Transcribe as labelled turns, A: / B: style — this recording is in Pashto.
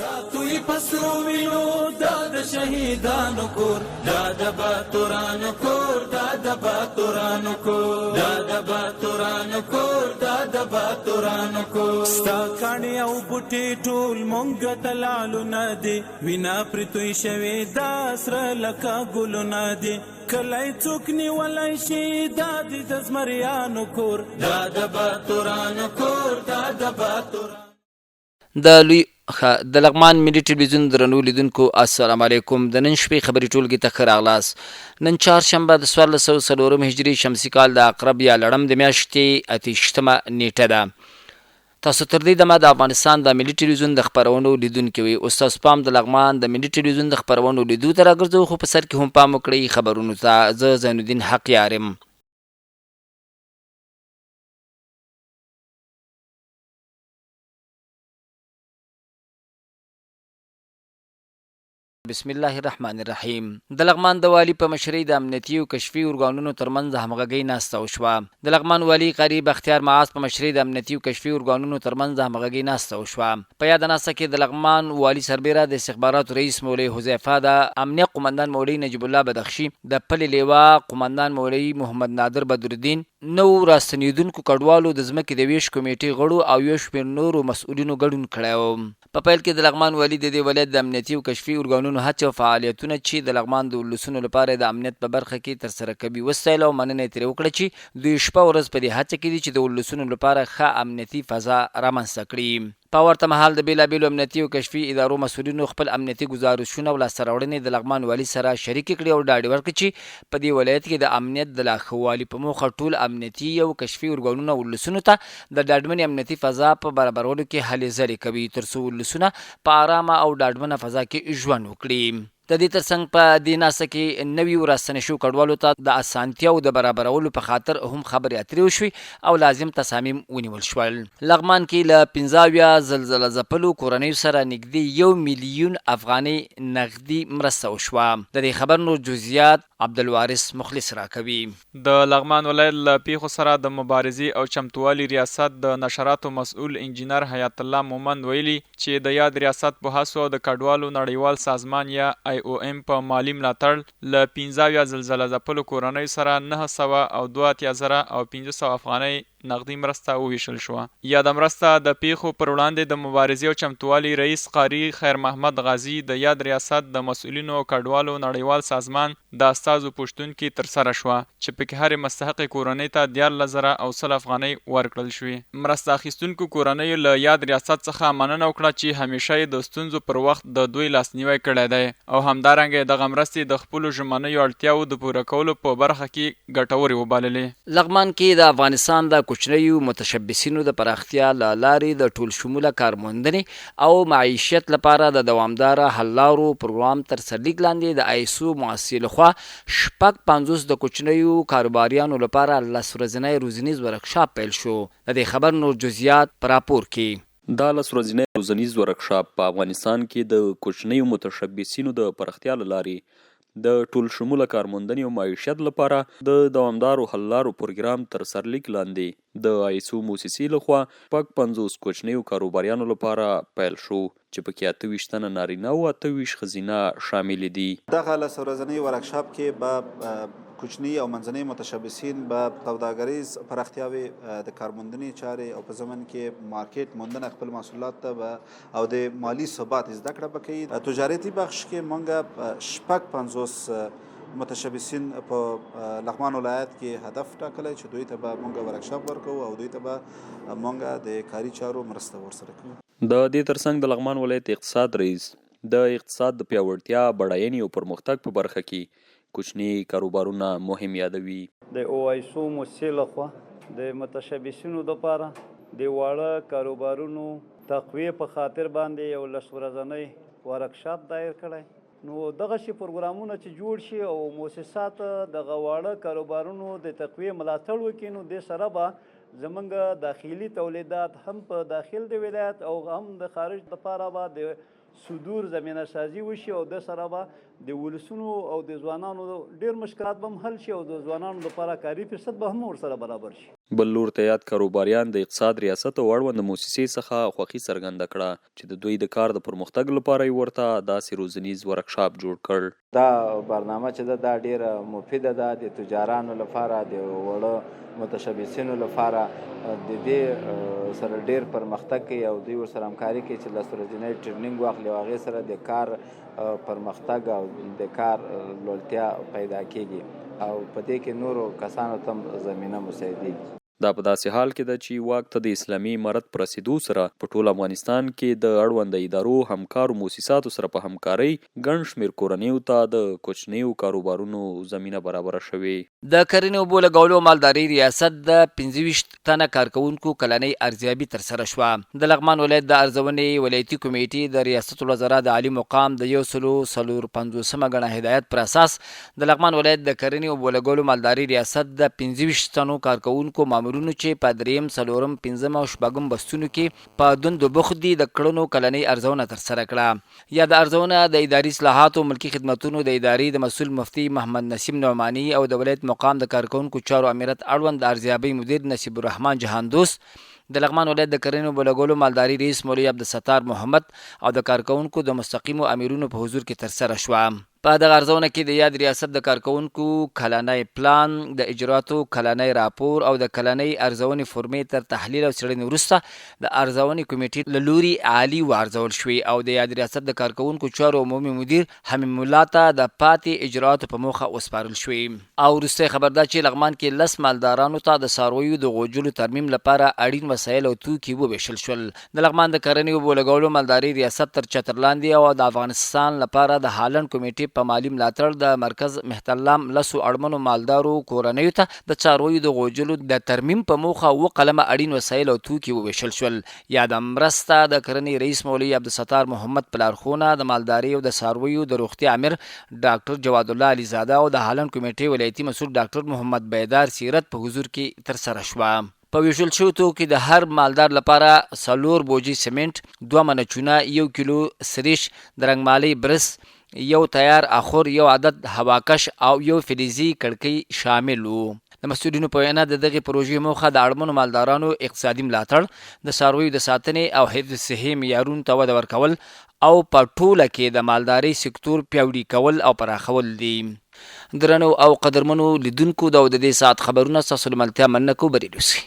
A: ساتوی پسرو وینو دا د شهیدانو کور، دا د باتورانو کور، دا د باتورانو کور، دا د باتورانو کور، دا د باتورانو کور. ستا کاڼي او بوټي ټول مونږ ته لالونه دي، وینا پرې توی شوې دا سره لکه ګلونه دي. کلی څوک نیولی شي دا د زمریانو کور، دا د باتورانو کور، دا د باتورانو.
B: د لغمان ملي ټلویزیون درنو لیدونکو السلام علیکم. د نن شپې خبري ټولګي ته ښه راغلاست. نن چهارشنبه د 1404 هجري شمسي کال د عقرب یا لړم د میاشتې 28مه نیټه ده. تاسو تر دې دمه د افغانستان د ملي ټلویزیون د خپرونو لیدونکي وئ. اوس تاسو پام د لغمان د ملي ټلویزیون د خپرونو لیدو ته راګرځو، خو په سر کې هم پام وکړئ خبرونو ته. زه زین الدین حق یارم. بسم الله الرحمن الرحیم. د لغمان د والي په مشرۍ د امنیتي او کشفي ارګانونو ترمنځ همغږۍ ناسته وشوه. د لغمان والي قاری بختیار معاذ په مشرۍ د امنیتي او کشفي ارګانونو ترمنځ همغږۍ ناسته وشوه. په یاد ناسته کې د لغمان والي سربیره د استخباراتو رئیس مولوي حذیفه، د امنیه قومندان مولوي نجیب الله بدخشي، د پلې لیوا قومندان مولوي محمد نادر بدرالدین، نو راستنیدونکو کډوالو، د ځمکې د ویش کمیټې غړو او یو شمېر نورو مسؤلینو ګډون کړی و. په پیل کې د لغمان والي د دې ولایت د امنیتي او کشفي ارګانونو هڅې او فعالیتونه چې د لغمان د ولسونو لپاره د امنیت په برخه کې ترسره کوي وستایل او مننه یې ترې وکړه چې دوی شپه ورځ په دې هڅه کې دي چې د ولسونو لپاره ښه امنیتي فضا رامنځته کړي. په ورته مهال د بېلابېلو امنیتي او کشفي ادارو مسؤلینو خپل امنیتي ګزارشونه او لاسته راوړنې د لغمان والي سره شریکې کړي او ډاډ ورکړي چې په دې ولایت کې د امنیت د لا ښه والي په موخه ټول امنیتي او کشفي ارګانونه ولسونو ته د ډاډمنې امنیتي فضا په برابرولو کې هلې ځلې کوي، تر څو ولسونه په ارامه او ډاډمنه فضا کې ژوند وکړي. د دې ترڅنګ په دې ناسته کې نویو راستنې شوو کډوالو ته د اسانتیاو د برابرولو په خاطر هم خبرې اترې وشوې او لازم تصامیم ونیول شول. لغمان کې له 15 زلزله ځپلو کورنیو سره نږدې 1 میلیون افغانۍ نغدي مرسته وشوه. د دې خبر نور جزئیات عبدالوارث مخلص راکوي.
C: د لغمان ولایت له پیښو سره د مبارزې او چمتووالي ریاست د نشراتو مسؤل انجینر حیات الله مومند ویلي چې د یاد ریاست په هڅو د کډوالو نړیوال سازمان یا IOM په مالی ملاتړ له 15 زلزله ځپلو کورنیو سره 982,500 افغانۍ نغدي مرسته وویشل شوه. یا د مرسته د پیښو پر وړاندې د مبارزې او چمتووالي رئیس قاری خیر محمد غازی د یاد ریاست د مسؤلینو او کډوالو نړیوال سازمان د استازو پوښتون کې ترسره شوه چې پکې هرې مستحقې کورنۍ ته 14,000 او 100 افغانۍ ورکړل شوې. مرسته اخیستونکو کورنیو له یاد ریاست څخه مننه وکړه چې همیشه یې د ستونزو پر وخت د دوی لاسنیوی کړی دی او همدارنګه دغه مرستې د خپلو ژمنیو اړتیاوو د پوره کولو په برخه کې ګټورې وبللې.
B: لغمان کې د افغانستان د کوچنیو متشبثینو د پراختیا له لارې د ټول شموله کارموندنې او معیشت لپاره د دوامداره حل لارو پروګرام تر سرلیک لاندې د ISO مؤسسې لخوا 50 د کوچنیو کاروباریانو لپاره 10 ورځنی روزنیز ورکشاپ پیل شو. د دې خبر نور جزئیات په راپور کې.
D: دا 10 ورځنی روزنیز ورکشاپ په افغانستان کې د کوچنیو متشبثینو د پراختیا له لارې د ټول شموله کارموندنې او معیشت لپاره د دوامدارو حل لارو پروګرام تر سرلیک لاندې د ISO مؤسسې لخوا 50 کوچنیو کاروباریانو لپاره پیل شو چې پکې 28 تنه نارینه او 28 ښځینه شامل دي.
E: دغه 10 ورځنی ورکشاپ کې به کوچني او منځني متشبثین به سوداګریز پراختیاوي د کارموندنې چارې او په ضمن کې مارکیټ موندنه خپل محصولات ته او د مالی ثبات زده کړه وکړي. تجارتي بخش کې مونږ 50 متشبثین په لغمان ولایت کې هدف ټاکلی چې دوی ته به مونږ ورکشاپ ورکو او دوی ته به مونږ د کاري چارو مرسته ورسره کوو.
D: د دې ترڅنګ د لغمان ولایت اقتصاد رئیس د اقتصاد د پیاوړتیا، بډاینې او پرمختګ په برخه کې کوچني کاروبارونه مهم یادوي.
F: د ISO مؤسسې لخوا د متشبثینو لپاره د واړه کاروبارونو تقویې په خاطر باندې یو 10 ورځنی ورکشاپ دایر کړی. نو دغه شی پروګرامونه چې جوړ شي او مؤسسات دغه واړه کاروبارونو د تقویې ملاتړ وکړي، نو د سره به زمونږ داخلي تولیدات هم په داخل د ولایت او هم د خارج لپاره به د صدور زمینه سازي وشي او د سره به د ولسونو او د ځوانانو ډېر مشکلات به هم حل شي او د ځوانانو لپاره کاري فرصت به هم ورسره برابر شي.
D: بل لور ته یاد کاروباریان د اقتصاد ریاست او اړوند موسسې څخه خوښي څرګنده کړه چې د دوی د کار د پرمختګ لپاره یې ورته داسې روزنیز ورکشاپ جوړ کړ.
G: دا برنامه چې دا ډیره مفیده ده د تجارانو لپاره، د وړو متشبثینو لپاره، د دې سره ډیر پرمختګ کوي او دوی ورسره همکاري کوي چې لس ورځنی ټریننګ واخلي او هغې سره د کار پرمختګ او د کار لوړتیا پیدا کیږي او په دې کې نورو کسانو ته زمینه مساعدېږي.
D: دا په داسې حال کې ده چې واک ته د اسلامي امارت پر رسېدو سره په ټول افغانستان کې د اړوند ادارو همکارو موسساتو سره په همکارۍ ګڼ شمېر کورنیو ته د کوچنیو کاروبارونو زمینه برابره شوې.
B: د کرنې اوبو لګولو او مالدارۍ ریاست د 25 تنه کارکوونکو کلنۍ ارزیابي ترسره شوه. د لغمان ولایت د ارزونې ولایتي کمیټې د ریاست الوزرا د عالي مقام د 154 غڼه هدایت پر اساس د لغمان ولایت د کرنې اوبو لګولو مالدارۍ ریاست د 25 تنو کارکوونکو مامورینو چې په دریم، څلورم، پنځم او شپږم بستونو کې په دندو بوخت دي د کړنو کلنۍ ارزونه ترسره کړه. یا د ارزونه د اداري اصلاحاتو ملکي خدمتونو د ادارې د مسؤل مفتي محمد نسیم نعماني او د ولایت مقام د کارکوونکو چارو امارت اړوند د ارزیابۍ مدیر نصیب الرحمن جهاندوست، د لغمان ولایت د کرنې اوبو لګولو مالدارۍ رئیس مولوي عبدالستار محمد او د کارکوونکو د مستقیمو امیرونو په حضور کې ترسره شوه. په دغه ارزونه کې د یاد ریاست د کارکوونکو کلنۍ پلان، د اجراتو کلنۍ راپور او د کلنۍ ارزونې فورمې تر تحلیل او څېړنې وروسته د ارزونې کمیټې له لوري عالي وارزول شوې او د یاد ریاست د کارکوونکو چارو عمومي مدیر حمیم الله ته د پاتې اجراتو په موخه وسپارل شوې. او وروستی خبر دا چې لغمان کې 10 مالدارانو ته د څارویو د غوجلو ترمیم لپاره اړین وسایل او توکي وویشل شول. د لغمان د کرنې اوبو لګولو مالدارۍ ریاست تر چتر لاندې او د افغانستان لپاره د هالند کمیټې په مالی ملاتړ د مرکز محتلام لسو اړمنو مالدارو کورنیو ته د څارویو د غوجلو د ترمیم په موخه 2 قلمه اړین وسایل او توکي وویشل شول. یا د مرسته د کرنې رئیس مولوي عبدالستار محمد په لارښوونه د مالدارۍ او د څارویو د روغتیا امیر ډاکټر جواد الله علیزاده او د هالند کمیټې ولایتي مسؤل ډاکټر محمد بیدار سیرت په حضور کې ترسره شوه. په ویشل شوو توکو د هر مالدار لپاره 4 بوجي سیمنټ، 2 منه چونه، 1 کیلو سریش، د رنګمالۍ برس، 1 تیار اخور، 1 عدد هواکش او 1 فلزي کړکۍ شامل وو. د مسؤلینو په وینا د دغې پروژې موخه د اړمنو مالدارانو اقتصادي ملاتړ، د څارویو د ساتنې او حفظ صحي معیارونو ته وده ورکول او په ټوله کې د مالدارۍ سکتور پیاوړي کول او پراخول دي. درنو او قدرمنو لیدونکو د دې ساعت خبرونه ستاسو له ملتیا مننه کو بریډوسي.